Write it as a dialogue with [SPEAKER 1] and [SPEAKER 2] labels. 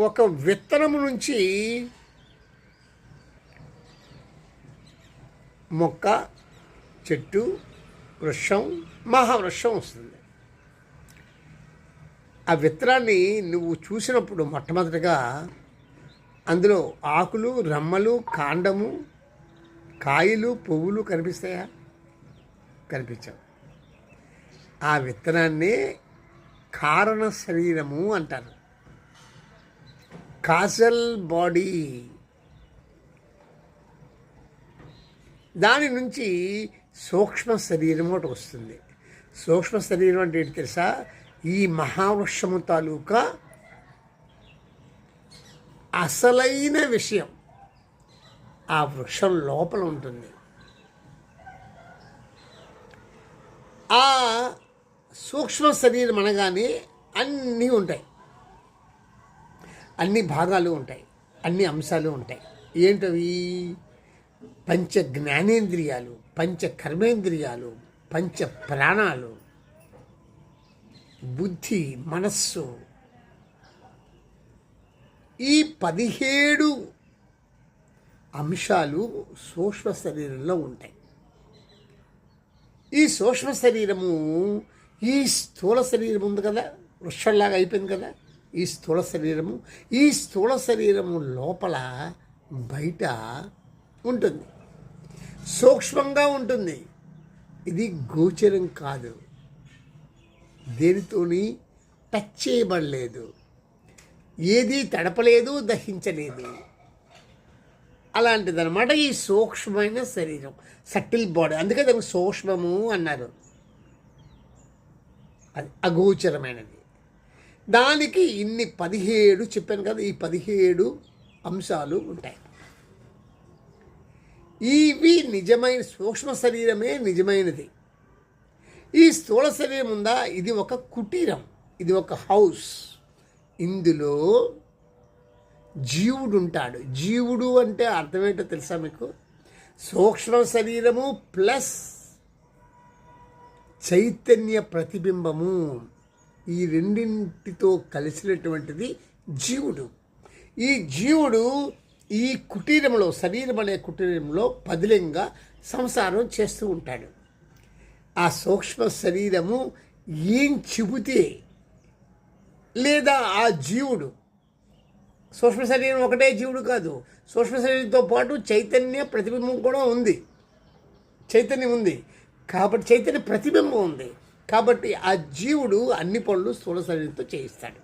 [SPEAKER 1] ఒక విత్తనము నుంచి మొక్క, చెట్టు, వృక్షం, మహావృక్షం వస్తుంది. ఆ విత్తనాన్ని నువ్వు చూసినప్పుడు మొట్టమొదటిగా అందులో ఆకులు, రెమ్మలు, కాండము, కాయలు, పువ్వులు కనిపిస్తాయా? కనిపించవు. ఆ విత్తనాన్నే కారణ శరీరము అంటారు. Causal body. దాని నుంచి సూక్ష్మ శరీరం ఒకటి వస్తుంది. సూక్ష్మ శరీరం అంటే ఏంటి తెలుసా? ఈ మహావృక్షము తాలూకా అసలైన విషయం ఆ వృక్షం లోపల ఉంటుంది. ఆ సూక్ష్మ శరీరం అనగానే అన్నీ ఉంటాయి, అన్ని భాగాలు ఉంటాయి, అన్ని అంశాలు ఉంటాయి. ఏంటవి? పంచ జ్ఞానేంద్రియాలు, పంచ కర్మేంద్రియాలు, పంచ ప్రాణాలు, బుద్ధి, మనస్సు. ఈ 17 అంశాలు సూక్ష్మ శరీరంలో ఉంటాయి. ఈ సూక్ష్మ శరీరము ఈ స్థూల శరీరం ఉంది కదా, వృక్షంలాగా అయిపోయింది కదా ఈ స్థూల శరీరము. ఈ స్థూల శరీరము లోపల బయట ఉంటుంది, సూక్ష్మంగా ఉంటుంది. ఇది గోచరం కాదు, దేనితోని టచ్ చేయబడలేదు, ఏది తడపలేదు, దహించలేదు. అలాంటిదన్నమాట ఈ సూక్ష్మమైన శరీరం, సటిల్ బాడీ. అందుకే దానికి సూక్ష్మము అన్నారు. అది అగోచరమైనది. దానికి ఇన్ని 17 చెప్పాను కదా, ఈ 17 అంశాలు ఉంటాయి. ఇవి నిజమైన సూక్ష్మ శరీరమే నిజమైనది. ఈ స్థూల శరీరం ఉందా, ఇది ఒక కుటీరం, ఇది ఒక హౌస్. ఇందులో జీవుడు ఉంటాడు. జీవుడు అంటే అర్థమేంటో తెలుసా మీకు? సూక్ష్మ శరీరము ప్లస్ చైతన్య ప్రతిబింబము, ఈ రెండింటితో కలిసినటువంటిది జీవుడు. ఈ జీవుడు ఈ కుటీరంలో, శరీరం అనే కుటీరంలో పదిలంగా సంసారం చేస్తూ ఉంటాడు. ఆ సూక్ష్మ శరీరము ఏం చెబితే, లేదా ఆ జీవుడు, సూక్ష్మ శరీరం ఒకటే జీవుడు కాదు, సూక్ష్మ శరీరంతో పాటు చైతన్య ప్రతిబింబం కూడా ఉంది. చైతన్యం ఉంది కాబట్టి, చైతన్య ప్రతిబింబం ఉంది కాబట్టి ఆ జీవుడు అన్ని పనులు స్థూల శరీరంతో చేయిస్తాడు.